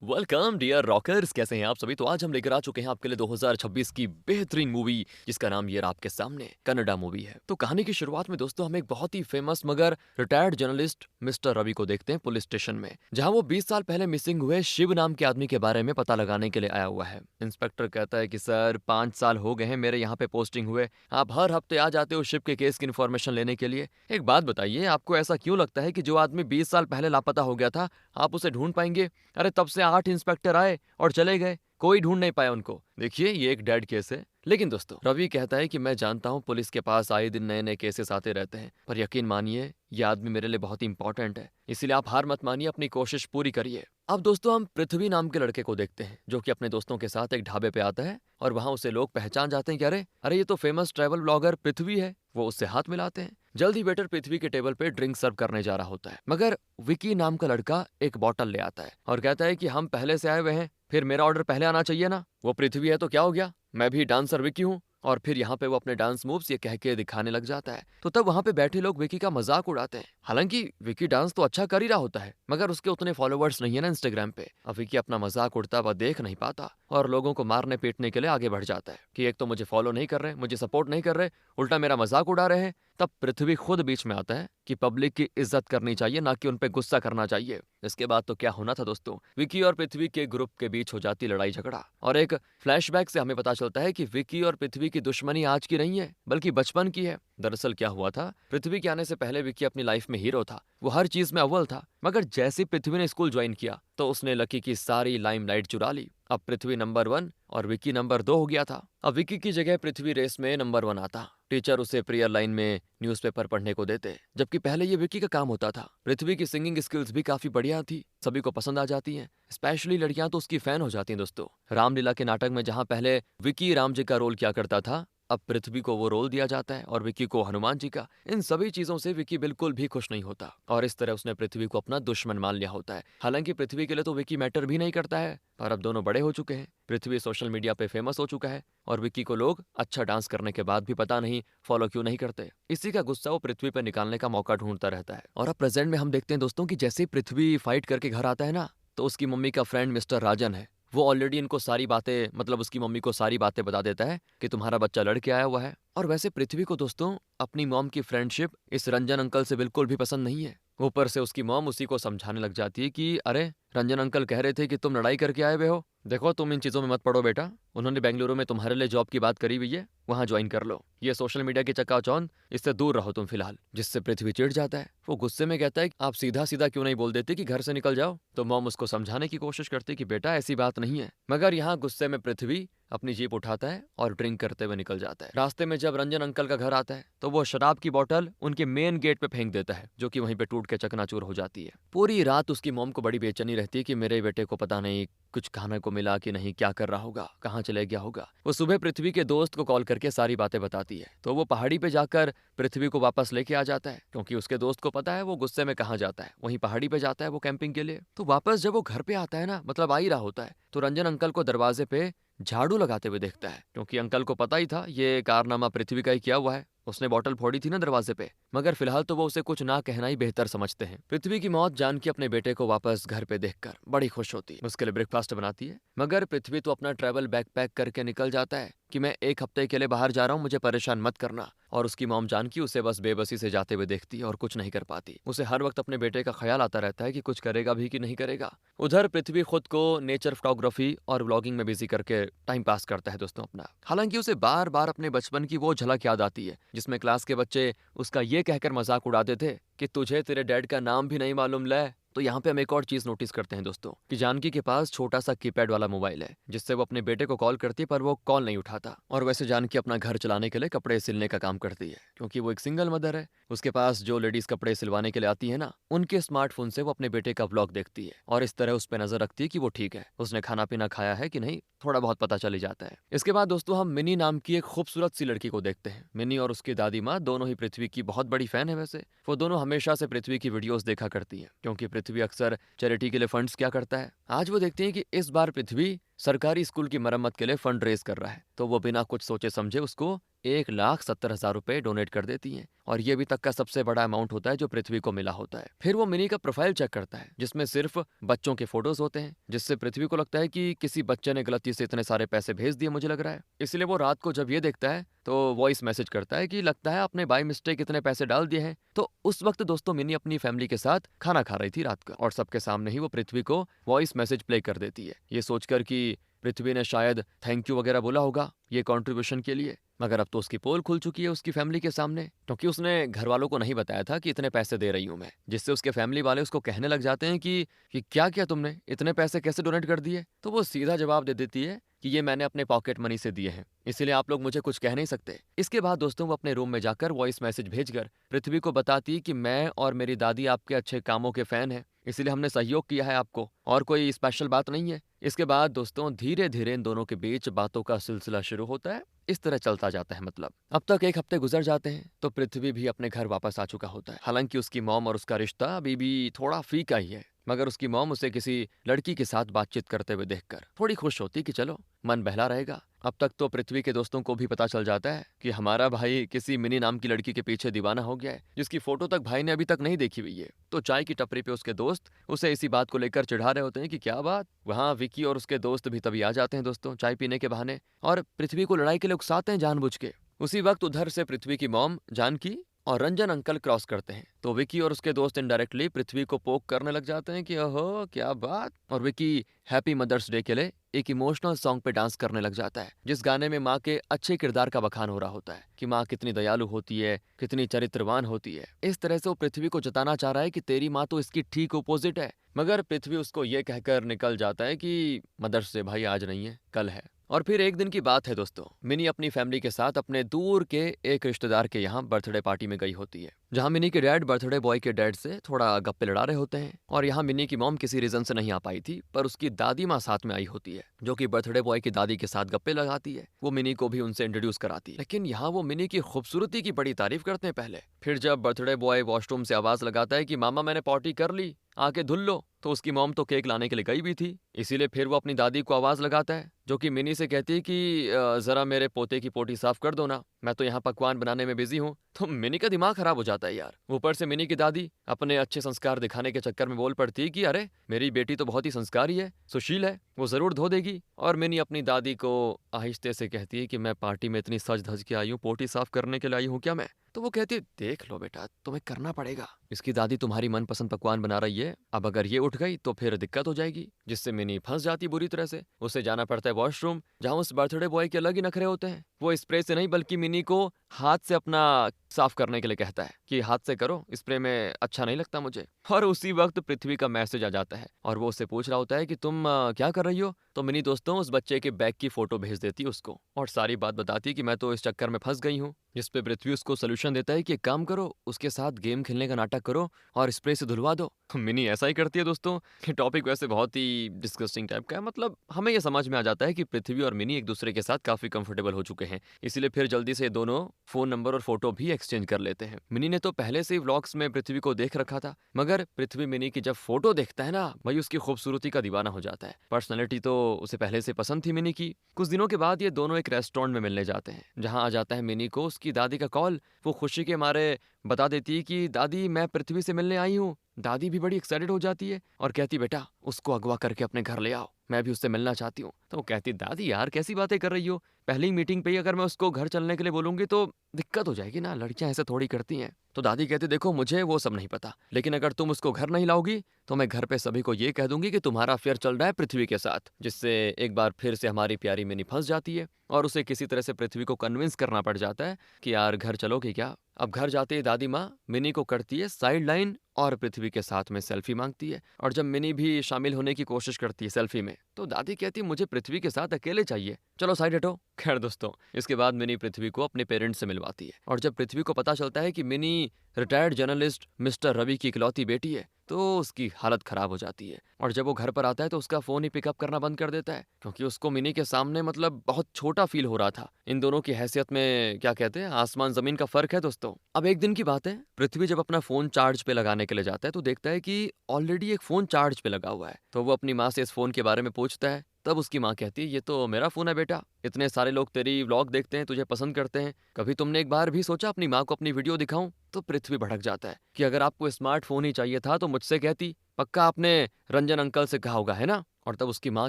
Welcome dear rockers, कैसे हैं आप सभी। तो आज हम लेकर आ चुके हैं आपके लिए 2026 की बेहतरीन मूवी, जिसका नाम ये रहा आपके सामने, कन्नड़ा मूवी है। तो कहानी की शुरुआत में दोस्तों हम एक बहुत ही फेमस मगर रिटायर्ड जर्नलिस्ट मिस्टर रवि को देखते हैं पुलिस स्टेशन में, जहां वो 20 साल पहले मिसिंग हुए शिव नाम के आदमी के बारे में पता लगाने के लिए आया हुआ है। इंस्पेक्टर कहता है कि सर 5 साल हो गए हैं मेरे यहाँ पे पोस्टिंग हुए, आप हर हफ्ते आ जाते हो शिव के केस की इन्फॉर्मेशन लेने के लिए। एक बात बताइए, आपको ऐसा क्यों लगता है कि जो आदमी 20 साल पहले लापता हो गया था आप उसे ढूंढ पाएंगे? अरे तब से 8 इंस्पेक्टर आए और चले गए, कोई ढूंढ नहीं पाया उनको। देखिए ये एक डेड केस है। लेकिन दोस्तों रवि कहता है कि मैं जानता हूँ पुलिस के पास आए दिन नए नए केसेस आते रहते हैं, पर यकीन मानिए ये आदमी मेरे लिए बहुत ही इंपॉर्टेंट है, इसीलिए आप हार मत मानिए, अपनी कोशिश पूरी करिए। अब दोस्तों हम पृथ्वी नाम के लड़के को देखते हैं, जो कि अपने दोस्तों के साथ एक ढाबे पे आता है और वहां उसे लोग पहचान जाते हैं कि अरे अरे ये तो फेमस ट्रैवल ब्लॉगर पृथ्वी है। वो उससे हाथ मिलाते हैं। जल्द ही वेटर पृथ्वी के टेबल पे ड्रिंक सर्व करने जा रहा होता है, मगर विकी नाम का लड़का एक बॉटल ले आता है और कहता है कि हम पहले से आए हुए हैं, फिर मेरा ऑर्डर पहले आना चाहिए ना। वो पृथ्वी है तो क्या हो गया, मैं भी डांसर विकी हूँ। और फिर यहाँ पे वो अपने डांस मूव्स ये कह के दिखाने लग जाता है। तो तब वहाँ पे बैठे लोग विकी का मजाक उड़ाते हैं। हालांकि विकी डांस तो अच्छा कर ही रहा होता है, मगर उसके उतने फॉलोवर्स नहीं है ना इंस्टाग्राम पे। अब विकी अपना मजाक उड़ता हुआ देख नहीं पाता और लोगों को मारने पीटने के लिए आगे बढ़ जाता है कि एक तो मुझे फॉलो नहीं कर रहे, मुझे सपोर्ट नहीं कर रहे, उल्टा मेरा मजाक उड़ा रहे हैं। तब पृथ्वी खुद बीच में आता है कि पब्लिक की इज्जत करनी चाहिए, ना कि उन पे गुस्सा करना चाहिए। इसके बाद तो क्या होना था दोस्तों, विकी और पृथ्वी के ग्रुप के बीच हो जाती लड़ाई झगड़ा। और एक फ्लैशबैक से हमें पता चलता है कि विकी और पृथ्वी की दुश्मनी आज की नहीं है, बल्कि बचपन की है। दरअसल क्या हुआ था, पृथ्वी के आने से पहले विकी अपनी लाइफ में हीरो था, वो हर चीज में अव्वल था। मगर जैसे पृथ्वी ने स्कूल ज्वाइन किया तो उसने लकी की सारी लाइमलाइट चुरा ली। अब पृथ्वी नंबर 1 और विकी नंबर 2 हो गया था। अब विकी की जगह पृथ्वी रेस में नंबर 1 आता। टीचर उसे प्रेयर लाइन में न्यूज़पेपर पढ़ने को देते, जबकि पहले ये विकी का काम होता था। पृथ्वी की सिंगिंग स्किल्स भी काफी बढ़िया थी, सभी को पसंद आ जाती हैं, स्पेशली लड़कियां तो उसकी फैन हो जाती हैं दोस्तों। रामलीला के नाटक में जहां पहले विकी राम जी का रोल किया करता था, अब पृथ्वी को वो रोल दिया जाता है और विकी को हनुमान जी का। इन सभी चीजों से विकी बिल्कुल भी खुश नहीं होता और इस तरह उसने पृथ्वी को अपना दुश्मन मान लिया होता है। हालांकि पृथ्वी के लिए तो विकी मैटर भी नहीं करता है, पर अब दोनों बड़े हो चुके हैं। पृथ्वी सोशल मीडिया पे फेमस हो चुका है और विकी को लोग अच्छा डांस करने के बाद भी पता नहीं फॉलो क्यों नहीं करते। इसी का गुस्सा वो पृथ्वी पर निकालने का मौका ढूंढता रहता है। और अब प्रेजेंट में हम देखते हैं दोस्तों कि जैसे पृथ्वी फाइट करके घर आता है ना, तो उसकी मम्मी का फ्रेंड मिस्टर राजन है, वो ऑलरेडी इनको सारी बातें, मतलब उसकी मम्मी को सारी बातें बता देता है कि तुम्हारा बच्चा लड़के आया हुआ है। और वैसे पृथ्वी को दोस्तों अपनी मॉम की फ्रेंडशिप इस रंजन अंकल से बिल्कुल भी पसंद नहीं है। ऊपर से उसकी मॉम उसी को समझाने लग जाती है कि अरे रंजन अंकल कह रहे थे कि तुम लड़ाई करके आए हुए हो, देखो तुम इन चीजों में मत पड़ो बेटा, उन्होंने बेंगलुरु में तुम्हारे लिए जॉब की बात करी हुई है, वहां ज्वाइन कर लो, ये सोशल मीडिया की चकाचौंध, इससे दूर रहो तुम फिलहाल। जिससे पृथ्वी चिढ़ जाता है, वो गुस्से में कहता है आप सीधा सीधा क्यों नहीं बोल देते कि घर से निकल जाओ। तो मॉम उसको समझाने की कोशिश करती कि बेटा ऐसी बात नहीं है, मगर यहाँ गुस्से में पृथ्वी अपनी जीप उठाता है और ड्रिंक करते हुए निकल जाता है। रास्ते में जब रंजन अंकल का घर आता है तो वो शराब की बोतल उनके मेन गेट पे फेंक देता है, जो कि वहीं पे टूट के चकनाचूर हो जाती है। पूरी रात उसकी मॉम को बड़ी बेचैनी रहती है कि मेरे बेटे को पता नहीं कुछ खाने को मिला कि नहीं, क्या कर रहा होगा, कहाँ चले गया होगा। वो सुबह पृथ्वी के दोस्त को कॉल करके सारी बातें बताती है, तो वो पहाड़ी पे जाकर पृथ्वी को वापस लेके आ जाता है, क्योंकि उसके दोस्त को पता है वो गुस्से में कहाँ जाता है, वहीं पहाड़ी पे जाता है वो कैंपिंग के लिए। तो वापस जब वो घर पे आता है ना, मतलब आ ही रहा होता है, तो रंजन अंकल को दरवाजे पे झाड़ू लगाते हुए देखता है, क्योंकि अंकल को पता ही था ये कारनामा पृथ्वी का ही किया हुआ है, उसने बॉटल फोड़ी थी ना दरवाजे पे। मगर फिलहाल तो वो उसे कुछ ना कहना ही बेहतर समझते हैं। पृथ्वी की मौत जान के अपने बेटे को वापस घर पे देखकर बड़ी खुश होती है, उसके लिए ब्रेकफास्ट बनाती है। मगर पृथ्वी तो अपना ट्रैवल बैग पैक करके निकल जाता है कि मैं 1 हफ्ते के लिए बाहर जा रहा हूँ, मुझे परेशान मत करना। और उसकी मॉम जान की उसे बस बेबसी से जाते हुए देखती है और कुछ नहीं कर पाती। उसे हर वक्त अपने बेटे का ख्याल आता रहता है कि कुछ करेगा भी कि नहीं करेगा। उधर पृथ्वी खुद को नेचर फोटोग्राफी और व्लॉगिंग में बिजी करके टाइम पास करता है दोस्तों अपना। हालांकि उसे बार बार अपने बचपन की वो झलक याद आती है जिसमें क्लास के बच्चे उसका ये कहकर मजाक उड़ाते थे कि तुझे तेरे डैड का नाम भी नहीं मालूम ले। तो यहाँ पे हम एक और चीज नोटिस करते हैं दोस्तों कि जानकी के पास छोटा सा कीपैड वाला मोबाइल है, जिससे वो अपने बेटे को कॉल करती है, पर वो कॉल नहीं उठाता। और वैसे जानकी अपना घर चलाने के लिए कपड़े सिलने का काम करती है, क्योंकि वो एक सिंगल मदर है। उसके पास जो लेडीज कपड़े सिलवाने के लिए आती है ना, उनके स्मार्टफोन से वो अपने बेटे का व्लॉग देखती है और इस तरह उस पर नजर रखती है कि वो ठीक है, उसने खाना पीना खाया है कि नहीं, थोड़ा बहुत पता चल ही जाता है। इसके बाद दोस्तों हम मिनी नाम की एक खूबसूरत सी लड़की को देखते हैं। मिनी और उसकी दादी माँ दोनों ही पृथ्वी की बहुत बड़ी फैन है। वैसे वो दोनों हमेशा से पृथ्वी की वीडियोस देखा करती है, क्योंकि पृथ्वी अक्सर चैरिटी के लिए फंड्स क्या करता है। आज वो देखते हैं कि इस बार पृथ्वी सरकारी स्कूल की मरम्मत के लिए फंड रेज कर रहा है, तो वो बिना कुछ सोचे समझे उसको 1,70,000 रुपए डोनेट कर देती हैं और ये अभी तक का सबसे बड़ा अमाउंट होता है जो पृथ्वी को मिला होता है। फिर वो मिनी का प्रोफाइल चेक करता है जिसमें सिर्फ बच्चों के फोटोज होते हैं, जिससे पृथ्वी को लगता है कि किसी बच्चे ने गलती से इतने सारे पैसे भेज दिए मुझे लग रहा है। इसलिए वो रात को जब ये देखता है तो वॉइस मैसेज करता है कि लगता है आपने बाय मिस्टेक इतने पैसे डाल दिए हैं। तो उस वक्त दोस्तों मिनी अपनी फैमिली के साथ खाना खा रही थी रात का और सबके सामने ही वो पृथ्वी को वॉइस मैसेज प्ले कर देती है, ये सोचकर कि पृथ्वी ने शायद थैंक यू वगैरह बोला होगा ये कंट्रीब्यूशन के लिए। मगर अब तो उसकी पोल खुल चुकी है उसकी फैमिली के सामने, क्योंकि उसने घर वालों को नहीं बताया था कि इतने पैसे दे रही हूं मैं, जिससे उसके फैमिली वाले उसको कहने लग जाते हैं कि क्या किया तुमने, इतने पैसे कैसे डोनेट कर दिए। तो वो सीधा जवाब दे देती है कि ये मैंने अपने पॉकेट मनी से दिए हैं, इसीलिए आप लोग मुझे कुछ कह नहीं सकते। इसके बाद दोस्तों वो अपने रूम में जाकर वॉइस मैसेज भेजकर पृथ्वी को बताती कि मैं और मेरी दादी आपके अच्छे कामों के फैन हैं, इसीलिए हमने सहयोग किया है आपको, और कोई स्पेशल बात नहीं है। इसके बाद दोस्तों धीरे धीरे इन दोनों के बीच बातों का सिलसिला शुरू होता है। इस तरह चलता जाता है। मतलब अब तक 1 हफ्ते गुजर जाते हैं तो पृथ्वी भी अपने घर वापस आ चुका होता है। हालांकि उसकी मॉम और उसका रिश्ता अभी भी थोड़ा फीका ही है, मगर उसकी मॉम उसे किसी लड़की के साथ बातचीत करते हुए देखकर थोड़ी खुश होती कि चलो मन बहला रहेगा। अब तक तो पृथ्वी के दोस्तों को भी पता चल जाता है कि हमारा भाई किसी मिनी नाम की लड़की के पीछे दीवाना हो गया है, जिसकी फोटो तक भाई ने अभी तक नहीं देखी हुई है। तो चाय की टपरी पे उसके दोस्त उसे इसी बात को लेकर चिढ़ा रहे होते हैं कि क्या बात। वहाँ विकी और उसके दोस्त भी तभी आ जाते हैं दोस्तों चाय पीने के बहाने, और पृथ्वी को लड़ाई के लिए उकसाते हैं जानबूझ के। उसी वक्त उधर से पृथ्वी की मॉम जानकी और रंजन अंकल क्रॉस करते हैं, तो विकी और उसके दोस्त इनडायरेक्टली पृथ्वी को पोक करने लग जाते हैं कि ओहो क्या बात। और विकी हैप्पी मदर्स डे के लिए एक इमोशनल सॉन्ग पे डांस करने लग जाता है, जिस गाने में माँ के अच्छे किरदार का बखान हो रहा होता है कि माँ कितनी दयालु होती है, कितनी चरित्रवान होती है। इस तरह से वो पृथ्वी को जताना चाह रहा है कि तेरी माँ तो इसकी ठीक अपोजिट है, मगर पृथ्वी उसको ये कहकर निकल जाता है कि मदर्स डे भाई आज नहीं है कल है। और फिर एक दिन की बात है दोस्तों, मिनी अपनी फैमिली के साथ अपने दूर के एक रिश्तेदार के यहाँ बर्थडे पार्टी में गई होती है, जहाँ मिनी के डैड बर्थडे बॉय के डैड से थोड़ा गप्पे लड़ा रहे होते हैं। और यहाँ मिनी की मॉम किसी रीजन से नहीं आ पाई थी, पर उसकी दादी माँ साथ में आई होती है, जो कि बर्थडे बॉय की दादी के साथ गप्पे लगाती है। वो मिनी को भी उनसे इंट्रोड्यूस कराती है, लेकिन यहाँ वो मिनी की खूबसूरती की बड़ी तारीफ करते हैं पहले। फिर जब बर्थडे बॉय वॉशरूम से आवाज लगाता है कि मामा मैंने पार्टी कर ली, आके धुल लो, तो उसकी मॉम तो केक लाने के लिए गई भी थी, इसीलिए फिर वो अपनी दादी को आवाज लगाता है, जो कि मिनी से कहती है कि जरा मेरे पोते की पोटी साफ कर दो ना, मैं तो यहाँ पकवान बनाने में बिजी हूँ। तो मिनी का दिमाग खराब हो जाता है यार। ऊपर से मिनी की दादी अपने अच्छे संस्कार दिखाने के चक्कर में बोल पड़ती है कि अरे मेरी बेटी तो बहुत ही संस्कारी है, सुशील है, वो जरूर धो देगी। और मिनी अपनी दादी को आहिस्ते से कहती है कि मैं पार्टी में इतनी सज धज के आई हूँ, पोटी साफ करने के लिए आई हूँ क्या मैं। तो वो कहती है देख लो बेटा तुम्हें करना पड़ेगा, इसकी दादी तुम्हारी मनपसंद पकवान बना रही है, अब अगर ये उठ गई तो फिर दिक्कत हो जाएगी, जिससे मिनी फंस जाती बुरी तरह से। उसे जाना पड़ता है वॉशरूम, जहाँ उस बर्थडे बॉय के अलग ही नखरे होते हैं। वो स्प्रे से नहीं बल्कि मिनी को हाथ से अपना साफ करने के लिए कहता है कि हाथ से करो, स्प्रे में अच्छा नहीं लगता मुझे। और उसी वक्त पृथ्वी का मैसेज आ जाता है और वो उससे पूछ रहा होता है कि तुम क्या कर रही हो। तो मिनी दोस्तों उस बच्चे के बैग की फोटो भेज देती है उसको और सारी बात बताती है कि मैं तो इस चक्कर में फंस गई हूँ, जिस पे पृथ्वी उसको सोल्यूशन देता है कि एक काम करो, उसके साथ गेम खेलने का नाटक करो और स्प्रे से धुलवा दो। मिनी ऐसा ही करती है दोस्तों। ये टॉपिक वैसे बहुत ही डिस्गस्टिंग टाइप का है, मतलब हमें ये समझ में आ जाता है कि पृथ्वी और मिनी एक दूसरे के साथ काफी कंफर्टेबल हो चुके हैं, इसीलिए फिर जल्दी से दोनों फोन नंबर और फोटो भी एक्सचेंज कर लेते हैं। मिनी ने तो पहले से ही व्लॉग्स में पृथ्वी को देख रखा था, मगर पृथ्वी मिनी की जब फोटो देखता है ना भाई उसकी खूबसूरती का दीवाना हो जाता है। पर्सनैलिटी तो उसे पहले से पसंद थी मिनी की। कुछ दिनों के बाद ये दोनों एक रेस्टोरेंट में मिलने जाते हैं, जहाँ आ जाता है मिनी को उसकी दादी का कॉल। वो खुशी के मारे बता देती है कि दादी मैं पृथ्वी से मिलने आई हूँ। दादी भी बड़ी एक्साइटेड हो जाती है और कहती बेटा उसको अगवा करके अपने घर ले आओ, मैं भी उससे मिलना चाहती हूँ। तो वो कहती दादी यार कैसी बातें कर रही हो, पहली मीटिंग पे ही अगर मैं उसको घर चलने के लिए बोलूंगी तो दिक्कत हो जाएगी ना, लड़कियां ऐसे थोड़ी करती हैं। तो दादी कहती देखो मुझे वो सब नहीं पता, लेकिन अगर तुम उसको घर नहीं लाओगी तो मैं घर पे सभी को ये कह दूंगी कि तुम्हारा अफेयर चल रहा है पृथ्वी के साथ, जिससे एक बार फिर से हमारी प्यारी मिनी फंस जाती है और उसे किसी तरह से पृथ्वी को कन्विंस करना पड़ जाता है कि यार घर चलोगे क्या। अब घर जाते ही दादी माँ मिनी को करती है साइड लाइन और पृथ्वी के साथ में सेल्फी मांगती है, और जब मिनी भी शामिल होने की कोशिश करती है सेल्फी में तो दादी कहती है मुझे पृथ्वी के साथ अकेले चाहिए, चलो साइड हटो। खैर दोस्तों इसके बाद मिनी पृथ्वी को अपने पेरेंट्स से मिलवाती है, और जब पृथ्वी को पता चलता है कि Mini retired journalist mister Ravi की इकलौती बेटी है तो उसकी हालत खराब हो जाती है। और जब वो घर पर आता है तो उसका फोन ही पिकअप करना बंद कर देता है, क्योंकि उसको मिनी के सामने मतलब बहुत छोटा फील हो रहा था। इन दोनों की हैसियत में क्या कहते हैं आसमान जमीन का फर्क है दोस्तों। अब एक दिन की बात है, पृथ्वी जब अपना फोन चार्ज पे लगाने के लिए जाता है तो देखता है कि ऑलरेडी एक फोन चार्ज पे लगा हुआ है। तो वो अपनी माँ से इस फोन के बारे में पूछता है, तब उसकी माँ कहती है, ये तो मेरा फोन है बेटा, इतने सारे लोग तेरी व्लॉग देखते हैं, तुझे पसंद करते हैं, कभी तुमने एक बार भी सोचा अपनी माँ को अपनी वीडियो दिखाऊं? तो पृथ्वी भड़क जाता है कि अगर आपको स्मार्टफोन ही चाहिए था तो मुझसे कहती, पक्का आपने रंजन अंकल से कहा होगा, है ना? और तब उसकी माँ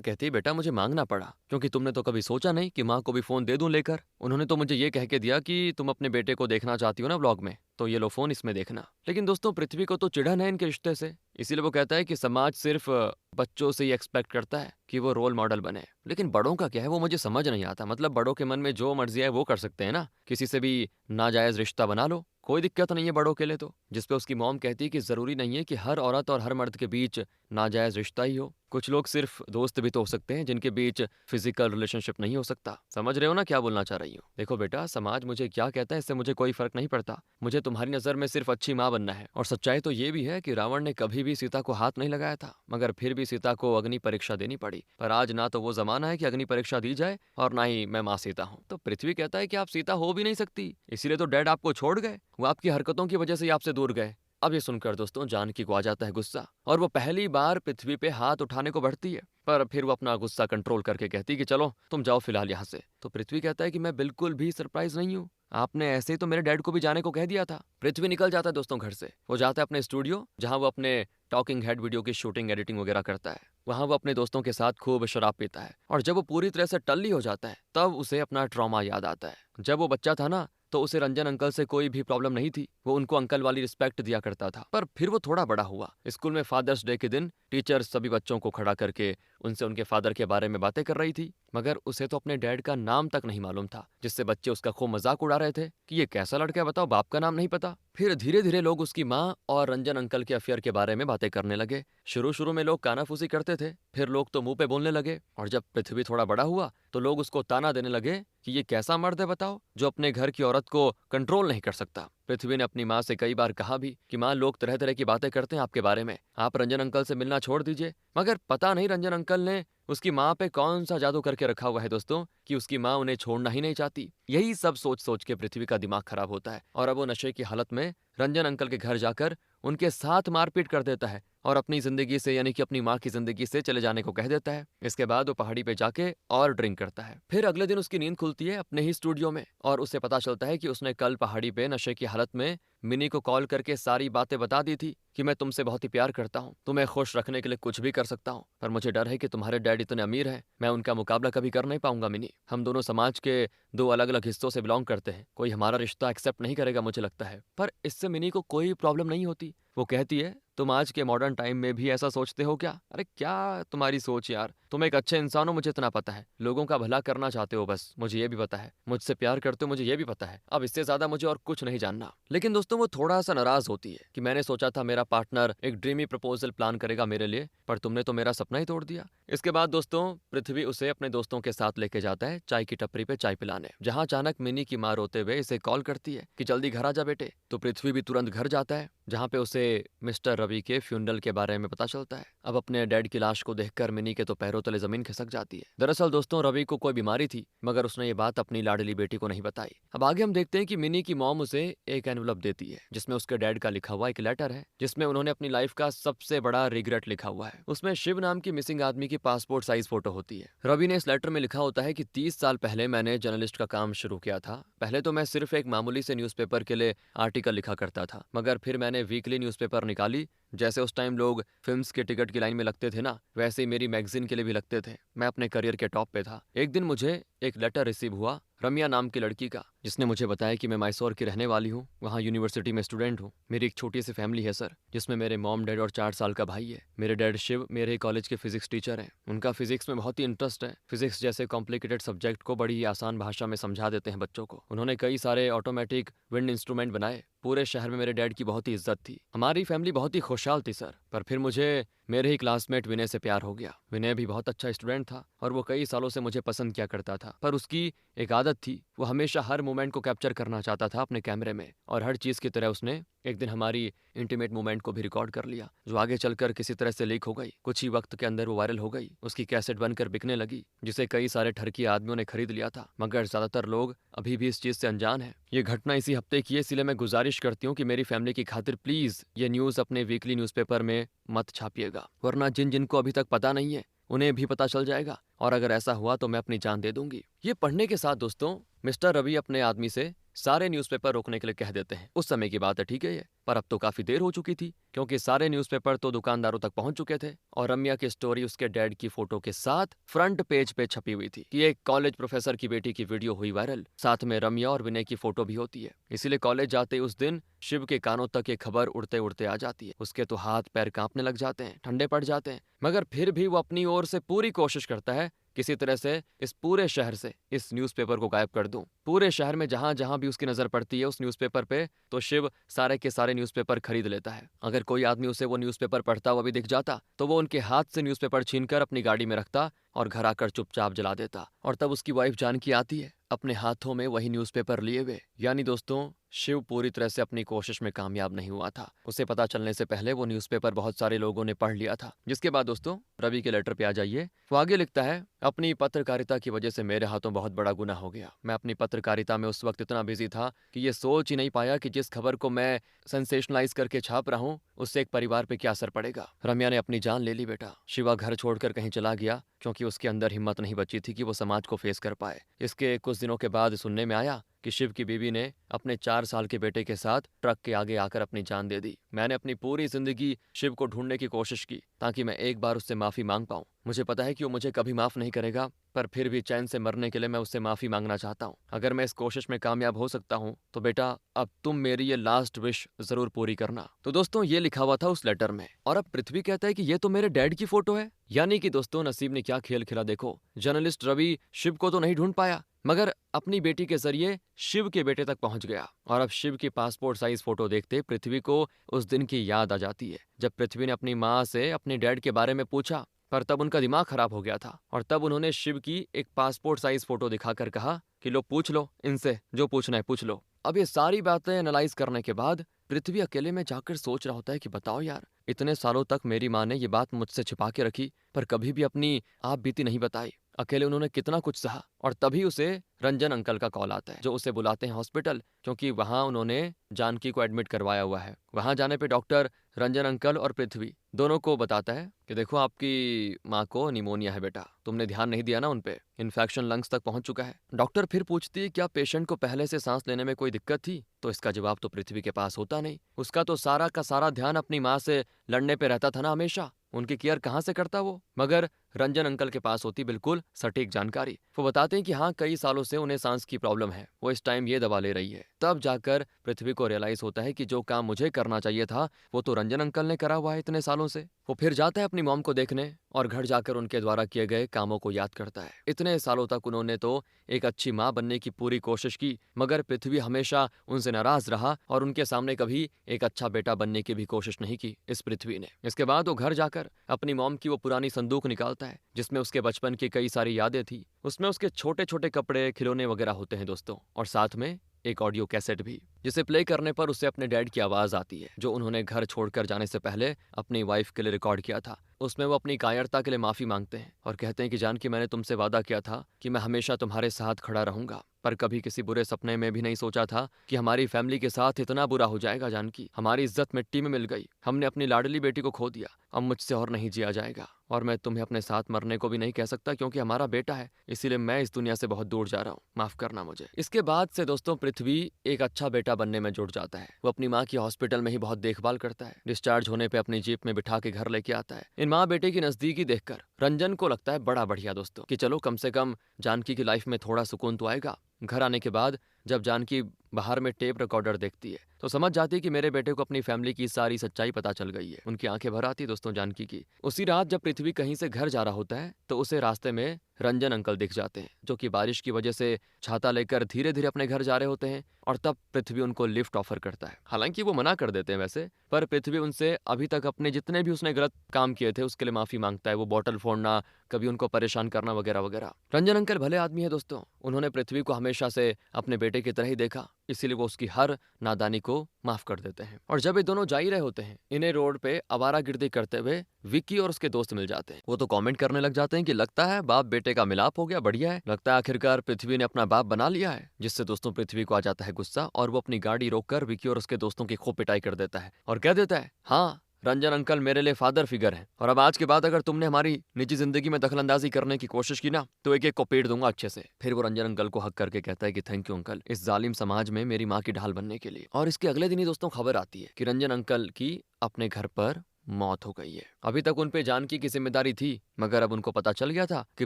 कहती है, बेटा मुझे मांगना पड़ा, क्योंकि तुमने तो कभी सोचा नहीं कि माँ को भी फोन दे दूं लेकर। उन्होंने तो मुझे ये कह के दिया कि तुम अपने बेटे को देखना चाहती हो ना व्लॉग में, तो ये लो फोन, इसमें देखना। लेकिन दोस्तों पृथ्वी को तो चिढ़न है इनके रिश्ते से, इसीलिए वो कहता है कि समाज सिर्फ बच्चों से ही एक्सपेक्ट करता है कि वो रोल मॉडल बने, लेकिन बड़ों का क्या है वो मुझे समझ नहीं आता। मतलब बड़ों के मन में जो मर्जी है वो कर सकते हैं ना, किसी से भी नाजायज रिश्ता बना लो, कोई दिक्कत नहीं है बड़ों के लिए तो। जिसपे उसकी मॉम कहती है कि जरूरी नहीं है कि हर औरत और हर मर्द के बीच नाजायज रिश्ता ही हो, कुछ लोग सिर्फ दोस्त भी तो हो सकते हैं जिनके बीच फिजिकल रिलेशनशिप नहीं हो सकता। समझ रहे हो ना क्या बोलना चाह रही हूँ? देखो बेटा, समाज मुझे क्या कहता है इससे मुझे कोई फर्क नहीं पड़ता, मुझे तुम्हारी नजर में सिर्फ अच्छी माँ बनना है। और सच्चाई तो ये भी है कि रावण ने कभी भी सीता को हाथ नहीं लगाया था, मगर फिर भी सीता को अग्नि परीक्षा देनी पड़ी। पर आज ना तो वो जमाना है कि अग्नि परीक्षा दी जाए और ना ही मैं माँ सीता हूँ। तो पृथ्वी कहता है कि आप सीता हो भी नहीं सकती, इसीलिए तो डैड आपको छोड़ गए, वो आपकी हरकतों की वजह से ही आपसे दूर गए। अब ये सुनकर दोस्तों जानकी को आ जाता है गुस्सा, और वो पहली बार पृथ्वी पे हाथ उठाने को बढ़ती है, पर फिर वो अपना गुस्सा कंट्रोल करके कहती है कि चलो तुम जाओ फिलहाल यहाँ से। तो पृथ्वी कहता है कि मैं बिल्कुल भी सरप्राइज नहीं हूँ, आपने ऐसे ही तो मेरे डैड को भी जाने को कह दिया था। पृथ्वी निकल जाता है दोस्तों घर से, वो जाता है अपने स्टूडियो जहाँ वो अपने टॉकिंग हेड वीडियो की शूटिंग एडिटिंग वगैरह करता है। वहाँ वो अपने दोस्तों के साथ खूब शराब पीता है, और जब वो पूरी तरह से टल्ली हो जाता है तब उसे अपना ट्रॉमा याद आता है। जब वो बच्चा था ना तो उसे रंजन अंकल से कोई भी प्रॉब्लम नहीं थी, वो उनको अंकल वाली रिस्पेक्ट दिया करता था। पर फिर वो थोड़ा बड़ा हुआ, स्कूल में फादर्स डे के दिन टीचर सभी बच्चों को खड़ा करके उनसे उनके फादर के बारे में बातें कर रही थी, मगर उसे तो अपने डैड का नाम तक नहीं मालूम था, जिससे बच्चे उसका खूब मजाक उड़ा रहे थे कि ये कैसा लड़का है बताओ, बाप का नाम नहीं पता। फिर धीरे धीरे लोग उसकी माँ और रंजन अंकल के अफेयर के बारे में बातें करने लगे। शुरू शुरू में लोग कानाफूसी करते थे, फिर लोग तो मुंह पे बोलने लगे, और जब पृथ्वी थोड़ा बड़ा हुआ तो लोग उसको ताना देने लगे कि ये कैसा मर्द है बताओ, जो अपने घर की औरत को कंट्रोल नहीं कर सकता। पृथ्वी ने अपनी माँ से कई बार कहा भी कि माँ, लोग तरह तरह की बातें करते हैं आपके बारे में, आप रंजन अंकल से मिलना छोड़ दीजिए। मगर पता नहीं रंजन अंकल ने उसकी माँ पे कौन सा जादू करके रखा हुआ है दोस्तों, कि उसकी माँ उन्हें छोड़ना ही नहीं चाहती। यही सब सोच सोच के पृथ्वी का दिमाग खराब होता है, और अब वो नशे की हालत में रंजन अंकल के घर जाकर उनके साथ मारपीट कर देता है, और अपनी जिंदगी से यानी कि अपनी माँ की जिंदगी से चले जाने को कह देता है। इसके बाद वो पहाड़ी पे जाके और ड्रिंक करता है। फिर अगले दिन उसकी नींद खुलती है अपने ही स्टूडियो में, और उसे पता चलता है कि उसने कल पहाड़ी पे नशे की हालत में मिनी को कॉल करके सारी बातें बता दी थी कि मैं तुमसे बहुत ही प्यार करता हूँ, तुम्हें खुश रखने के लिए कुछ भी कर सकता हूँ, पर मुझे डर है कि तुम्हारे डैड इतने अमीर हैं, मैं उनका मुकाबला कभी कर नहीं पाऊंगा मिनी। हम दोनों समाज के दो अलग अलग हिस्सों से बिलोंग करते हैं, कोई हमारा रिश्ता एक्सेप्ट नहीं करेगा मुझे लगता है। पर इससे मिनी को कोई प्रॉब्लम नहीं होती। वो कहती है, तुम आज के मॉडर्न टाइम में भी ऐसा सोचते हो क्या? अरे क्या तुम्हारी सोच यार, तुम एक अच्छे इंसान हो मुझे इतना पता है, लोगों का भला करना चाहते हो बस, मुझे ये भी पता है, मुझसे प्यार करते हो मुझे ये भी पता है, अब इससे ज्यादा मुझे और कुछ नहीं जानना। लेकिन दोस्तों वो थोड़ा सा नाराज होती है कि मैंने सोचा था मेरा पार्टनर एक ड्रीमी प्रपोजल प्लान करेगा मेरे लिए, पर तुमने तो मेरा सपना ही तोड़ दिया। इसके बाद दोस्तों पृथ्वी उसे अपने दोस्तों के साथ लेके जाता है चाय की टपरी पे चाय पिलाने, जहाँ अचानक मिनी की माँ रोते हुए इसे कॉल करती है कि जल्दी घर आ जा बेटे। तो पृथ्वी भी तुरंत घर जाता है, जहाँ पे उसे मिस्टर रवि के फ्यूनरल के बारे में पता चलता है। अब अपने डैड की लाश को देखकर मिनी के तो पैरों तले जमीन खिसक जाती है। दरअसल दोस्तों रवि को कोई बीमारी थी, मगर उसने ये बात अपनी लाडली बेटी को नहीं बताई। अब आगे हम देखते हैं कि मिनी की मॉम उसे एक एनवलप देती है, जिसमें उसके डैड का लिखा हुआ एक लेटर है, जिसमें उन्होंने अपनी लाइफ का सबसे बड़ा रिग्रेट लिखा हुआ है। उसमें शिव नाम की मिसिंग आदमी की पासपोर्ट साइज फोटो होती है। रवि ने इस लेटर में लिखा होता है कि 30 साल पहले मैंने जर्नलिस्ट का काम शुरू किया था। पहले तो मैं सिर्फ एक मामूली से न्यूज़पेपर के लिए आर्टिकल लिखा करता था, मगर फिर मैंने वीकली न्यूज़पेपर निकाली। जैसे उस टाइम लोग फिल्म्स के टिकट की लाइन में लगते थे ना, वैसे ही मेरी मैगजीन के लिए भी लगते थे। मैं अपने करियर के टॉप पे था। एक दिन मुझे एक लेटर रिसीव हुआ रम्या नाम की लड़की का, जिसने मुझे बताया कि मैं मैसूर की रहने वाली हूँ, वहाँ यूनिवर्सिटी में स्टूडेंट हूँ। मेरी एक छोटी सी फैमिली है सर, जिसमें मेरे मॉम डैड और 4 साल का भाई है। मेरे डैड शिव मेरे कॉलेज के फिजिक्स टीचर हैं। उनका फिजिक्स में बहुत ही इंटरेस्ट है। फिजिक्स जैसे कॉम्प्लिकेटेड सब्जेक्ट को बड़ी ही आसान भाषा में समझा देते हैं बच्चों को। उन्होंने कई सारे ऑटोमेटिक विंड इंस्ट्रूमेंट बनाए। पूरे शहर में मेरे डैड की बहुत ही इज्जत थी। हमारी फैमिली बहुत ही खुशहाल थी सर। पर फिर मुझे मेरे ही क्लासमेट विनय से प्यार हो गया। विनय भी बहुत अच्छा स्टूडेंट था और वो कई सालों से मुझे पसंद किया करता था, पर उसकी एक आदत थी, वो हमेशा हर मोमेंट को कैप्चर करना चाहता था अपने कैमरे में, और हर चीज़ की तरह उसने एक दिन हमारी इंटीमेट मोमेंट को भी रिकॉर्ड कर लिया, जो आगे चलकर किसी तरह से लीक हो गई। कुछ ही वक्त के अंदर वो वायरल हो गई। उसकी कैसेट बनकर बिकने लगी, जिसे कई सारे ठरकी आदमियों ने खरीद लिया था, मगर ज्यादातर लोग अभी भी इस चीज से अनजान है। ये घटना इसी हफ्ते की है, इसलिए मैं गुजारिश करती हूँ कि मेरी फैमिली की खातिर प्लीज ये न्यूज अपने वीकली न्यूज़पेपर में मत छापिएगा, वरना जिन जिनको अभी तक पता नहीं है उन्हें भी पता चल जाएगा, और अगर ऐसा हुआ तो मैं अपनी जान दे दूंगी। ये पढ़ने के साथ दोस्तों मिस्टर रवि अपने आदमी से सारे न्यूज़पेपर रोकने के लिए कह देते हैं। उस समय की बात है, ठीक है ये, पर अब तो काफी देर हो चुकी थी, क्योंकि सारे न्यूज़पेपर तो दुकानदारों तक पहुंच चुके थे और रम्या की स्टोरी उसके डैड की फोटो के साथ फ्रंट पेज पे छपी हुई थी कि एक कॉलेज प्रोफेसर की बेटी की वीडियो हुई वायरल, साथ में रम्या और विनय की फोटो भी होती है। इसीलिए कॉलेज जाते ही उस दिन शिव के कानों तक ये खबर उड़ते उड़ते आ जाती है। उसके तो हाथ पैर कांपने लग जाते हैं, ठंडे पड़ जाते हैं, मगर फिर भी वो अपनी ओर से पूरी कोशिश करता है किसी तरह से इस पूरे शहर से इस न्यूज़पेपर को गायब कर दूं। पूरे शहर में जहां जहां भी उसकी नजर पड़ती है उस न्यूज़पेपर पे, तो शिव सारे के सारे न्यूज़पेपर खरीद लेता है। अगर कोई आदमी उसे वो न्यूज़पेपर पढ़ता हुआ भी दिख जाता तो वो उनके हाथ से न्यूज़पेपर छीनकर अपनी गाड़ी में रखता और घर आकर चुपचाप जला देता। और तब उसकी वाइफ जानकी आती है अपने हाथों में वही न्यूज़पेपर लिए हुए। यानी दोस्तों शिव पूरी तरह से अपनी कोशिश में कामयाब नहीं हुआ था। उसे पता चलने से पहले वो न्यूज़पेपर बहुत सारे लोगों ने पढ़ लिया था। जिसके बाद दोस्तों रवि के लेटर पे आ जाइए। वो आगे लिखता है, अपनी पत्रकारिता की वजह से मेरे हाथों बहुत बड़ा गुनाह हो गया। मैं अपनी पत्रकारिता में उस वक्त इतना बिजी था कि ये सोच ही नहीं पाया कि जिस खबर को मैं सेंसेशनलाइज करके छाप रहा हूँ उससे एक परिवार पे क्या असर पड़ेगा। रम्या ने अपनी जान ले ली बेटा। शिवा घर छोड़कर कहीं चला गया क्योंकि उसके अंदर हिम्मत नहीं बची थी कि वो समाज को फेस कर पाए। इसके कुछ दिनों के बाद सुनने में आया कि शिव की बीवी ने अपने 4 साल के बेटे के साथ ट्रक के आगे आकर अपनी जान दे दी। मैंने अपनी पूरी जिंदगी शिव को ढूंढने की कोशिश की ताकि मैं एक बार उससे माफी मांग पाऊं। मुझे पता है कि वो मुझे कभी माफ नहीं करेगा, पर फिर भी चैन से मरने के लिए मैं उससे माफी मांगना चाहता हूँ। अगर मैं इस कोशिश में कामयाब हो सकता हूँ तो बेटा अब तुम मेरी ये लास्ट विश जरूर पूरी करना। तो दोस्तों ये लिखा हुआ था उस लेटर में। और अब पृथ्वी कहता है कि ये तो मेरे डैड की फोटो है। यानी कि दोस्तों नसीब ने क्या खेल खेला देखो। जर्नलिस्ट रवि शिव को तो नहीं ढूंढ पाया, मगर अपनी बेटी के जरिए शिव के बेटे तक पहुंच गया। और अब शिव की पासपोर्ट साइज फोटो देखते पृथ्वी को उस दिन की याद आ जाती है जब पृथ्वी ने अपनी माँ से अपने डैड के बारे में पूछा, पर तब उनका दिमाग खराब हो गया था और तब उन्होंने शिव की एक पासपोर्ट साइज फोटो दिखाकर कहा कि लो पूछ लो इनसे, जो पूछना है पूछ लो। अब ये सारी बातें एनालाइज करने के बाद पृथ्वी अकेले में जाकर सोच रहा होता है कि बताओ यार, इतने सालों तक मेरी माँ ने ये बात मुझसे छिपा के रखी, पर कभी भी अपनी आप बीती नहीं बताई। अकेले उन्होंने कितना कुछ सहा। और तभी उसे रंजन अंकल का कॉल आता है जो उसे बुलाते हैं हॉस्पिटल, क्योंकि वहां उन्होंने जानकी को एडमिट करवाया हुआ है। वहां जाने पे डॉक्टर रंजन अंकल और पृथ्वी दोनों को बताता है कि देखो आपकी माँ को निमोनिया है बेटा, तुमने ध्यान नहीं दिया ना उन पे, इन्फेक्शन लंग्स तक पहुंच चुका है। डॉक्टर फिर पूछती है क्या पेशेंट को पहले से सांस लेने में कोई दिक्कत थी, तो इसका जवाब तो पृथ्वी के पास होता नहीं। उसका तो सारा का सारा ध्यान अपनी माँ से लड़ने पे रहता था ना हमेशा, उनकी केयर कहाँ से करता वो। मगर रंजन अंकल के पास होती बिल्कुल सटीक जानकारी। वो बताते हैं कि हाँ कई सालों से उन्हें सांस की प्रॉब्लम है, वो इस टाइम ये दवा ले रही है। तब जाकर पृथ्वी को रियलाइज होता है कि जो काम मुझे करना चाहिए था वो तो रंजन अंकल ने करा हुआ है इतने सालों से। वो फिर जाता है अपनी मॉम को देखने और घर जाकर उनके द्वारा किए गए कामों को याद करता है। इतने सालों तक उन्होंने तो एक अच्छी माँ बनने की पूरी कोशिश की, मगर पृथ्वी हमेशा उनसे नाराज रहा और उनके सामने कभी एक अच्छा बेटा बनने की भी कोशिश नहीं की इस पृथ्वी ने। इसके बाद वो घर जाकर अपनी मॉम की वो पुरानी संदूक निकालता है जिसमें उसके बचपन की कई सारी यादें थी। उसमें उसके छोटे छोटे कपड़े, खिलौने वगैरह होते हैं दोस्तों, और साथ में एक ऑडियो कैसेट भी, जिसे प्ले करने पर उससे अपने डैड की आवाज आती है जो उन्होंने घर छोड़कर जाने से पहले अपनी वाइफ के लिए रिकॉर्ड किया था। उसमें वो अपनी कायरता के लिए माफी मांगते हैं और कहते हैं कि जानकी मैंने तुमसे वादा किया था कि मैं हमेशा तुम्हारे साथ खड़ा रहूंगा, पर कभी किसी बुरे सपने में भी नहीं सोचा था कि हमारी फैमिली के साथ इतना बुरा हो जाएगा। जानकी, हमारी इज्जत मिट्टी में मिल गई, हमने अपनी लाडली बेटी को खो दिया, अब मुझसे और नहीं जिया जाएगा। और मैं तुम्हें अपने साथ मरने को भी नहीं कह सकता क्योंकि हमारा बेटा है, इसीलिए मैं इस दुनिया से बहुत दूर जा रहा हूँ, माफ करना मुझे। इसके बाद से दोस्तों पृथ्वी एक अच्छा बेटा बनने में जुट जाता है। वो अपनी माँ की हॉस्पिटल में ही बहुत देखभाल करता है। डिस्चार्ज होने पे अपनी जीप में बिठा के घर लेके आता है। इन माँ बेटे की नजदीकी देखकर रंजन को लगता है बड़ा बढ़िया दोस्तों कि चलो कम से कम जानकी की लाइफ में थोड़ा सुकून तो आएगा। घर आने के बाद जब जानकी बाहर में टेप रिकॉर्डर देखती है तो समझ जाती है कि मेरे बेटे को अपनी फैमिली की सारी सच्चाई पता चल गई है। उनकी आंखें भर आती दोस्तों जानकी की। उसी रात जब पृथ्वी कहीं से घर जा रहा होता है तो उसे रास्ते में रंजन अंकल दिख जाते हैं जो कि बारिश की वजह से छाता लेकर धीरे धीरे अपने घर जा रहे होते हैं। और तब पृथ्वी उनको लिफ्ट ऑफर करता है। हालांकि वो मना कर देते हैं वैसे, पर पृथ्वी उनसे अभी तक अपने जितने भी उसने गलत काम किए थे उसके लिए माफी मांगता है। वो बॉटल फोड़ना, कभी उनको परेशान करना वगैरह वगैरह। रंजन अंकल भले आदमी है दोस्तों, उन्होंने पृथ्वी को हमेशा से अपने बेटे की तरह ही देखा, इसीलिए वो उसकी हर नादानी को माफ कर देते हैं। और जब ये दोनों जा ही रहे होते हैं इन्हें रोड पे आवारागर्दी करते हुए विक्की और उसके दोस्त मिल जाते हैं। वो तो कमेंट करने लग जाते हैं कि लगता है बाप बेटे का मिलाप हो गया, बढ़िया है, लगता है आखिरकार पृथ्वी ने अपना बाप बना लिया है। जिससे दोस्तों पृथ्वी को आ जाता है गुस्सा और वो अपनी गाड़ी रोककर विक्की और उसके दोस्तों की खूब पिटाई कर देता है और कह देता है हाँ रंजन अंकल मेरे लिए फादर फिगर हैं, और अब आज के बाद अगर तुमने हमारी निजी जिंदगी में दखलंदाजी करने की कोशिश की ना तो एक एक को पीट दूंगा अच्छे से। फिर वो रंजन अंकल को हक करके कहता है कि थैंक यू अंकल, इस जालिम समाज में मेरी माँ की ढाल बनने के लिए। और इसके अगले दिन ही दोस्तों खबर आती है कि रंजन अंकल की अपने घर पर मौत हो गई है। अभी तक उन पे जानकी की जिम्मेदारी थी, मगर अब उनको पता चल गया था कि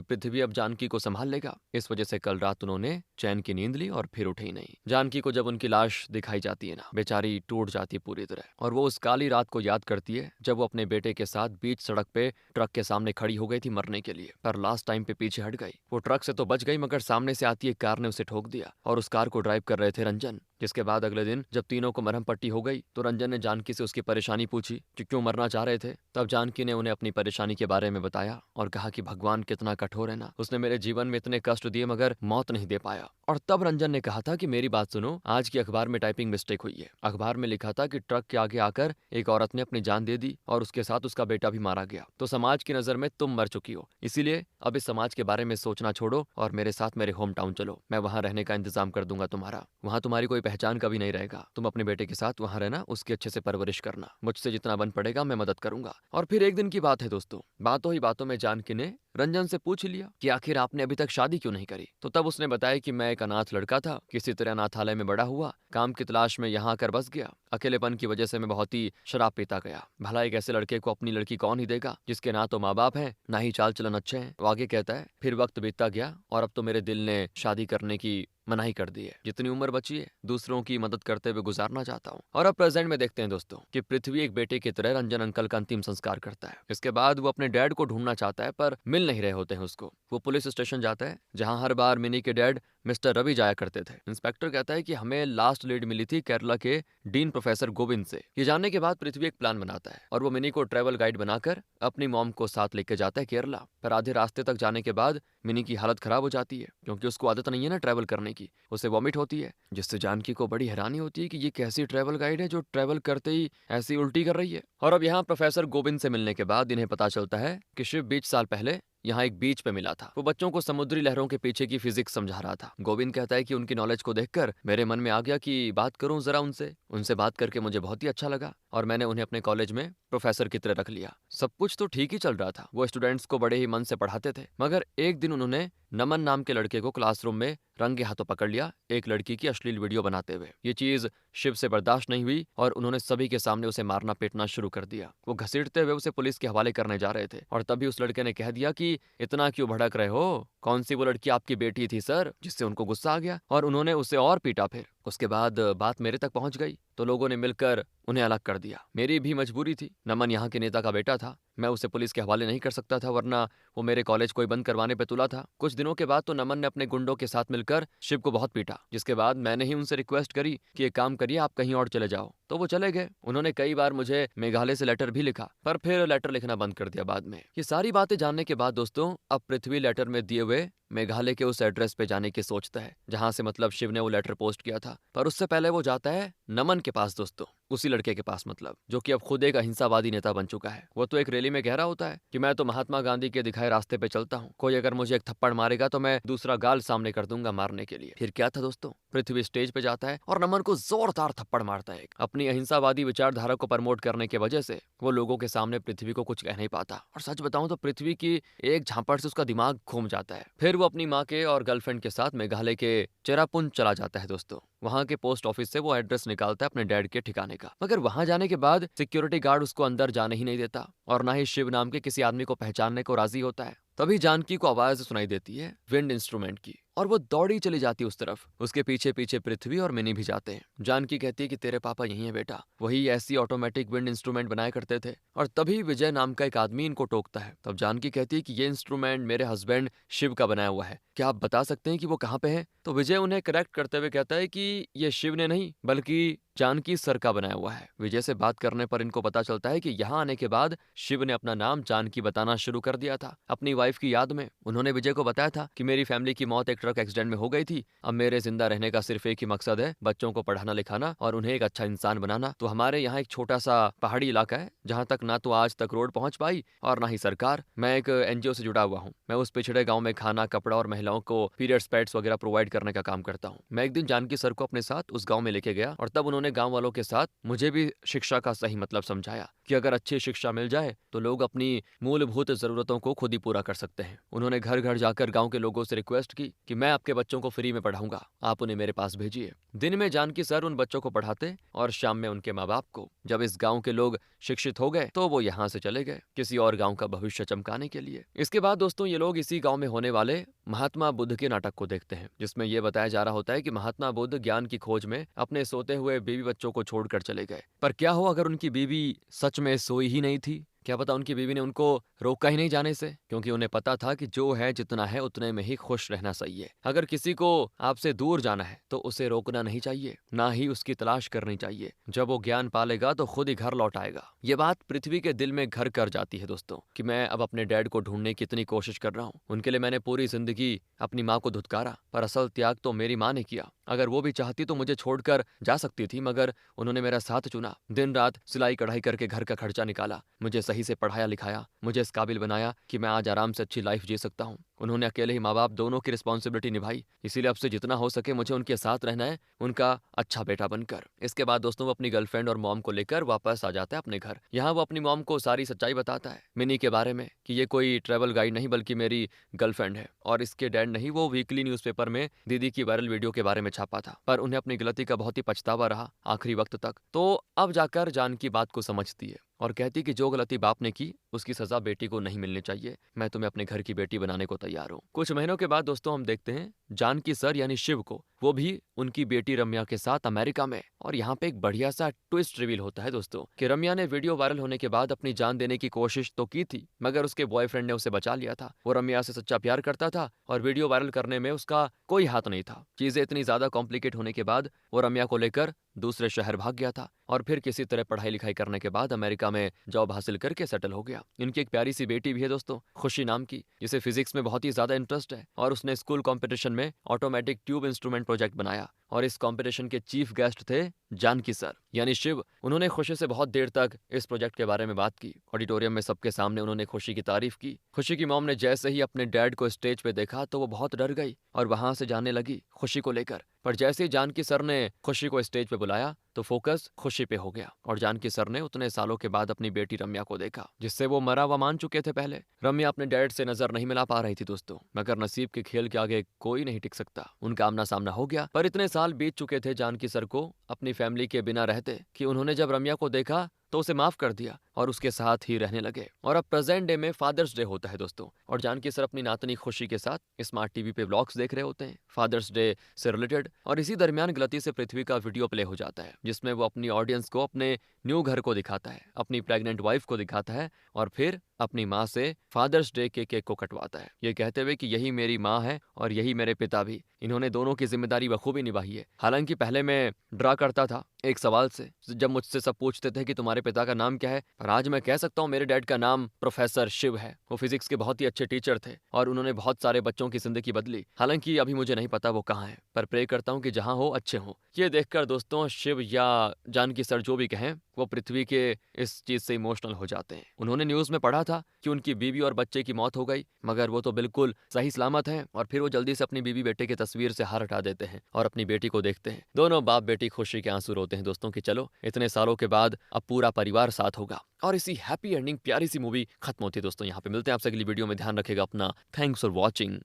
पृथ्वी अब जानकी को संभाल लेगा। इस वजह से कल रात उन्होंने चैन की नींद ली और फिर उठे ही नहीं। जानकी को जब उनकी लाश दिखाई जाती है ना, बेचारी टूट जाती है पूरी तरह, और वो उस काली रात को याद करती है जब वो अपने बेटे के साथ बीच सड़क पे ट्रक के सामने खड़ी हो गई थी मरने के लिए, पर लास्ट टाइम पे पीछे हट गई। वो ट्रक से तो बच गई, मगर सामने से आती एक कार ने उसे ठोक दिया, और उस कार को ड्राइव कर रहे थे रंजन। जिसके बाद अगले दिन जब तीनों को मरहम पट्टी हो गई तो रंजन ने जानकी से उसकी परेशानी पूछी कि क्यों मरना चाह रहे थे। तब जानकी ने उन्हें अपनी परेशानी के बारे में बताया और कहा कि भगवान कितना कठोर है ना, उसने मेरे जीवन में इतने कष्ट दिए मगर मौत नहीं दे पाया। और तब रंजन ने कहा था कि मेरी बात सुनो, आज की अखबार में टाइपिंग मिस्टेक हुई है। अखबार में लिखा था कि ट्रक के आगे आकर एक औरत ने अपनी जान दे दी और उसके साथ उसका बेटा भी मारा गया। तो समाज की नजर में तुम मर चुकी हो, इसीलिए अब इस समाज के बारे में सोचना छोड़ो और मेरे साथ मेरे होम टाउन चलो। मैं वहां रहने का इंतजाम कर दूंगा तुम्हारा, वहां तुम्हारी कोई पहचान कभी नहीं रहेगा। तुम अपने बेटे के साथ वहां रहना, उसकी अच्छे से परवरिश करना, मुझसे जितना बन पड़ेगा मैं मदद करूंगा। और फिर एक दिन की बात है दोस्तों, बातों ही बातों में जानकी ने रंजन से पूछ लिया कि आखिर आपने अभी तक शादी क्यों नहीं करी। तो तब उसने बताया कि मैं एक अनाथ लड़का था, किसी तरह अनाथालय में बड़ा हुआ, काम की तलाश में यहाँ आकर बस गया। अकेलेपन की वजह से मैं बहुत ही शराब पीता गया। भला एक ऐसे लड़के को अपनी लड़की कौन ही देगा जिसके ना तो माँ बाप हैं ना ही चाल चलन अच्छे हैं। वो आगे कहता है, फिर वक्त बीतता गया और अब तो मेरे दिल ने शादी करने की मनाही कर दी है। जितनी उम्र बची है दूसरों की मदद करते हुए गुजारना चाहता हूँ। और अब प्रेजेंट में देखते हैं दोस्तों कि पृथ्वी एक बेटे की तरह रंजन अंकल का अंतिम संस्कार करता है। इसके बाद वो अपने डैड को ढूंढना चाहता है पर मिल नहीं रहे होते हैं उसको। वो पुलिस स्टेशन जाता है जहाँ हर बार मिनी के डैड मिस्टर रवि जाया करते थे। इंस्पेक्टर कहता है कि हमें लास्ट लीड मिली थी केरला के डीन प्रोफेसर गोविंद से। ये जानने के बाद पृथ्वी एक प्लान बनाता है और वो मिनी को ट्रेवल गाइड बनाकर अपनी मॉम को साथ लेके जाता है केरला। पर आधे रास्ते तक जाने के बाद मिनी की हालत खराब हो जाती है क्योंकि उसको आदत नहीं है ना ट्रैवल करने की, उसे वॉमिट होती है। जिससे जानकी को बड़ी हैरानी होती है कि ये कैसी ट्रैवल गाइड है जो ट्रैवल करते ही ऐसी उल्टी कर रही है। और अब यहाँ प्रोफेसर गोविंद से मिलने के बाद इन्हें पता चलता है कि शिव 20 साल पहले यहाँ एक बीच पे मिला था। वो बच्चों को समुद्री लहरों के पीछे की फिजिक्स समझा रहा था। गोविंद कहता है कि उनकी नॉलेज को देखकर मेरे मन में आ गया कि बात करूं जरा उनसे। उनसे बात करके मुझे बहुत ही अच्छा लगा और मैंने उन्हें अपने कॉलेज में प्रोफेसर की तरह रख लिया। सब कुछ तो ठीक ही चल रहा था, वो स्टूडेंट्स को बड़े ही मन से पढ़ाते थे। मगर एक दिन उन्होंने नमन नाम के लड़के को क्लासरूम में रंगे हाथों पकड़ लिया एक लड़की की अश्लील वीडियो बनाते हुए। ये चीज शिव से बर्दाश्त नहीं हुई और उन्होंने सभी के सामने उसे मारना पीटना शुरू कर दिया। वो घसीटते हुए उसे पुलिस के हवाले करने जा रहे थे और तभी उस लड़के ने कह दिया कि इतना क्यों भड़क रहे हो, कौन सी वो लड़की आपकी बेटी थी सर। जिससे उनको गुस्सा आ गया और उन्होंने उसे और पीटा। फिर उसके बाद बात मेरे तक पहुंच गई तो लोगों ने मिलकर उन्हें अलग कर दिया। मेरी भी मजबूरी थी, नमन यहाँ के नेता का बेटा था, मैं उसे पुलिस के हवाले नहीं कर सकता था वरना वो मेरे कॉलेज को ही बंद करवाने पे तुला था। कुछ दिनों के बाद तो नमन ने अपने गुंडों के साथ मिलकर शिव को बहुत पीटा, जिसके बाद मैंने ही उनसे रिक्वेस्ट करी कि एक काम करिए आप कहीं और चले जाओ, तो वो चले गए। उन्होंने कई बार मुझे मेघालय से लेटर भी लिखा पर फिर लेटर लिखना बंद कर दिया बाद में। ये सारी बातें जानने के बाद दोस्तों अब पृथ्वी लेटर में दिए हुए मेघालय के उस एड्रेस पे जाने की सोचता है जहां से मतलब शिव ने वो लेटर पोस्ट किया था। पर उससे पहले वो जाता है नमन के पास दोस्तों, उसी लड़के के पास मतलब, जो कि अब खुद एक अहिंसावादी नेता बन चुका है। वो तो एक रैली में कह रहा होता है कि मैं तो महात्मा गांधी के दिखाए रास्ते पे चलता हूँ, कोई अगर मुझे एक थप्पड़ मारेगा तो मैं दूसरा गाल सामने कर दूंगा मारने के लिए। फिर क्या था दोस्तों, पृथ्वी स्टेज पे जाता है और नमन को जोरदार थप्पड़ मारता है। अपनी अहिंसावादी विचारधारा को प्रमोट करने की वजह से वो लोगों के सामने पृथ्वी को कुछ कह नहीं पाता और सच बताऊं तो पृथ्वी की एक झापड़ से उसका दिमाग घूम जाता है। फिर वो अपनी माँ के और गर्लफ्रेंड के साथ मेघालय के चेरापुंज चला जाता है दोस्तों। वहां के पोस्ट ऑफिस से वो एड्रेस निकालता है अपने डैड के ठिकाने का, मगर वहां जाने के बाद सिक्योरिटी गार्ड उसको अंदर जाने ही नहीं देता और ना ही शिव नाम के किसी आदमी को पहचानने को राजी होता है। तभी जानकी को आवाज सुनाई देती है विंड इंस्ट्रूमेंट की और वो दौड़ी चली जाती है उस तरफ। उसके पीछे पीछे पृथ्वी और मिनी भी जाते हैं। जानकी कहती है कि तेरे पापा यही है बेटा, वही ऐसी ऑटोमेटिक विंड इंस्ट्रूमेंट बनाया करते थे। और तभी विजय नाम का एक आदमी इनको टोकता है। तब जानकी कहती है कि ये इंस्ट्रूमेंट मेरे हस्बैंड शिव का बनाया हुआ है, क्या आप बता सकते हैं कि वो कहाँ पे है। तो विजय उन्हें करेक्ट करते हुए कहता है कि ये शिव ने नहीं बल्कि जानकी सर का बनाया हुआ है। विजय से बात करने पर इनको पता चलता है कि यहाँ आने के बाद शिव ने अपना नाम जानकी बताना शुरू कर दिया था अपनी वाइफ की याद में। उन्होंने विजय को बताया था कि मेरी फैमिली की मौत एक ट्रक एक्सीडेंट में हो गई थी, अब मेरे जिंदा रहने का सिर्फ एक ही मकसद है, बच्चों को पढ़ाना लिखाना और उन्हें एक अच्छा इंसान बनाना। तो हमारे यहाँ एक छोटा सा पहाड़ी इलाका है जहाँ तक ना तो आज तक रोड पहुंच पाई और ना ही सरकार। मैं एक एनजीओ से जुड़ा हुआ हूँ, मैं उस पिछड़े गाँव में खाना कपड़ा और महिलाओं को पीरियड्स पैड्स वगैरह प्रोवाइड करने का काम करता हूँ। मैं एक दिन जानकी सर को अपने साथ उस गाँव में लेके गया और तब उन्होंने उन्होंने गांव वालों के साथ मुझे भी शिक्षा का सही मतलब समझाया कि अगर अच्छी शिक्षा मिल जाए तो लोग अपनी मूलभूत जरूरतों को खुद ही पूरा कर सकते हैं। उन्होंने घर घर जाकर गांव के लोगों से रिक्वेस्ट की कि मैं आपके बच्चों को फ्री में पढ़ाऊंगा, आप उन्हें मेरे पास भेजिए। दिन में जानकी सर उन बच्चों को पढ़ाते और शाम में उनके माँ बाप को। जब इस गांव के लोग शिक्षित हो गए तो वो यहाँ से चले गए किसी और गांव का भविष्य चमकाने के लिए। इसके बाद दोस्तों ये लोग इसी गांव में होने वाले महात्मा बुद्ध के नाटक को देखते हैं, जिसमें यह बताया जा रहा होता है कि महात्मा बुद्ध ज्ञान की खोज में अपने सोते हुए बीवी बच्चों को छोड़कर चले गए। पर क्या हो अगर उनकी बीवी सच में सोई ही नहीं थी? क्या पता उनकी बीवी ने उनको रोका ही नहीं जाने से, क्योंकि उन्हें पता था कि जो है जितना है उतने में ही खुश रहना सही है। अगर किसी को आपसे दूर जाना है तो उसे रोकना नहीं चाहिए, ना ही उसकी तलाश करनी चाहिए। जब वो ज्ञान पालेगा तो खुद ही घर लौट आएगा। ये बात पृथ्वी के दिल में घर कर जाती है दोस्तों, कि मैं अब अपने डैड को ढूंढने की इतनी कोशिश कर रहा हूँ। उनके लिए मैंने पूरी जिंदगी अपनी माँ को धुतकारा, पर असल त्याग तो मेरी माँ ने किया। अगर वो भी चाहती तो मुझे छोड़कर जा सकती थी, मगर उन्होंने मेरा साथ चुना। दिन रात सिलाई कढ़ाई करके घर का खर्चा निकाला, मुझे सही से पढ़ाया लिखाया, मुझे इस काबिल बनाया कि मैं आज आराम से अच्छी लाइफ जी सकता हूँ। उन्होंने अकेले ही माँ बाप दोनों की रिस्पॉन्सिबिलिटी निभाई, इसीलिए अब से जितना हो सके मुझे उनके साथ रहना है, उनका अच्छा बेटा बनकर। इसके बाद दोस्तों वो अपनी गर्लफ्रेंड और मॉम को लेकर वापस आ जाता है अपने घर। यहाँ वो अपनी मॉम को सारी सच्चाई बताता है मिनी के बारे में, कि ये कोई ट्रैवल गाइड नहीं बल्कि मेरी गर्लफ्रेंड है, और इसके डैड नहीं वो वीकली न्यूज़पेपर में दीदी की वायरल वीडियो के बारे में छापा था। पर उन्हें अपनी गलती का बहुत ही पछतावा रहा आखिरी वक्त तक। तो अब जाकर जानकी बात को समझती है और कहती कि जो गलती बाप ने की उसकी सजा बेटी को नहीं मिलनी चाहिए, मैं तुम्हें अपने घर की बेटी बनाने को तैयार हूँ। कुछ महीनों के बाद दोस्तों हम देखते हैं जानकी सर यानी शिव को, वो भी उनकी बेटी रम्या के साथ अमेरिका में। और यहाँ पे एक बढ़िया सा ट्विस्ट रिवील होता है दोस्तों, कि रम्या ने वीडियो वायरल होने के बाद अपनी जान देने की कोशिश तो की थी, मगर उसके बॉयफ्रेंड ने उसे बचा लिया था। वो रम्या से सच्चा प्यार करता था और वीडियो वायरल करने में उसका कोई हाथ नहीं था। चीजें इतनी ज्यादा कॉम्प्लिकेट होने के बाद वो रम्या को लेकर दूसरे शहर भाग गया था, और फिर किसी तरह पढ़ाई लिखाई करने के बाद अमेरिका में जॉब हासिल करके सेटल हो गया। इनकी एक प्यारी सी बेटी भी है दोस्तों, खुशी नाम की, जिसे फिजिक्स में बहुत ही ज्यादा इंटरेस्ट है, और उसने स्कूल कंपटीशन में ऑटोमेटिक ट्यूब इंस्ट्रूमेंट प्रोजेक्ट बनाया, और इस कंपटीशन के चीफ गेस्ट थे जानकी सर यानी शिव। उन्होंने खुशी से बहुत देर तक इस प्रोजेक्ट के बारे में बात की। ऑडिटोरियम में सबके सामने उन्होंने खुशी की तारीफ की। खुशी की मॉम ने जैसे ही अपने डैड को स्टेज पे देखा तो वो बहुत डर गई और वहां से जाने लगी खुशी को लेकर। पर जैसे ही जानकी सर ने खुशी को स्टेज पे बुलाया तो फोकस खुशी पे हो गया, और जानकी सर ने उतने सालों के बाद अपनी बेटी रम्या को देखा, जिससे वो मरा हुआ मान चुके थे पहले। रम्या अपने डैड से नजर नहीं मिला पा रही थी दोस्तों, मगर नसीब के खेल के आगे कोई नहीं टिक सकता। उनका आमना सामना हो गया। पर इतने साल बीत चुके थे जानकी सर को अपनी फैमिली के बिना रहते, कि उन्होंने जब रम्या को देखा तो उसे माफ कर दिया और उसके साथ ही रहने लगे। और अब प्रेजेंट डे में फादर्स डे होता है दोस्तों, और जानकी सर अपनी नातनी खुशी के साथ स्मार्ट टीवी पे व्लॉग्स देख रहे होते हैं फादर्स डे से रिलेटेड। और इसी दरमियान गलती से पृथ्वी का वीडियो प्ले हो जाता है, जिसमें वो अपनी ऑडियंस को अपने न्यू घर को दिखाता है, अपनी प्रेग्नेंट वाइफ को दिखाता है, और फिर अपनी माँ से फादर्स डे के केक को कटवाता है, ये कहते हुए कि यही मेरी माँ है और यही मेरे पिता भी, इन्होंने दोनों की जिम्मेदारी बखूबी निभाई है। हालांकि पहले मैं ड्रा करता था एक सवाल से, जब मुझसे सब पूछते थे कि तुम्हारे पिता का नाम क्या है, पर आज मैं कह सकता हूँ मेरे डैड का नाम प्रोफेसर शिव है। वो फिजिक्स के बहुत ही अच्छे टीचर थे और उन्होंने बहुत सारे बच्चों की जिंदगी बदली। हालांकि अभी मुझे नहीं पता वो कहाँ है, पर प्रे करता हूँ कि जहाँ हो अच्छे हो। ये देखकर दोस्तों शिव या जानकी सर जो भी कहें, वो पृथ्वी के इस चीज से इमोशनल हो जाते हैं। उन्होंने न्यूज में पढ़ा था कि उनकी बीवी और बच्चे की मौत हो गई, मगर वो तो बिल्कुल सही सलामत हैं। और फिर वो जल्दी से अपनी बीवी बेटे की तस्वीर से हार हटा देते हैं और अपनी बेटी को देखते हैं। दोनों बाप बेटी खुशी के आंसू रोते हैं दोस्तों, कि चलो इतने सालों के बाद अब पूरा परिवार साथ होगा। और इसी हैप्पी एंडिंग प्यारी सी मूवी खत्म होती है दोस्तों। यहाँ पे मिलते हैं आपसे अगली वीडियो में, ध्यान रखेगा अपना। Thanks for watching.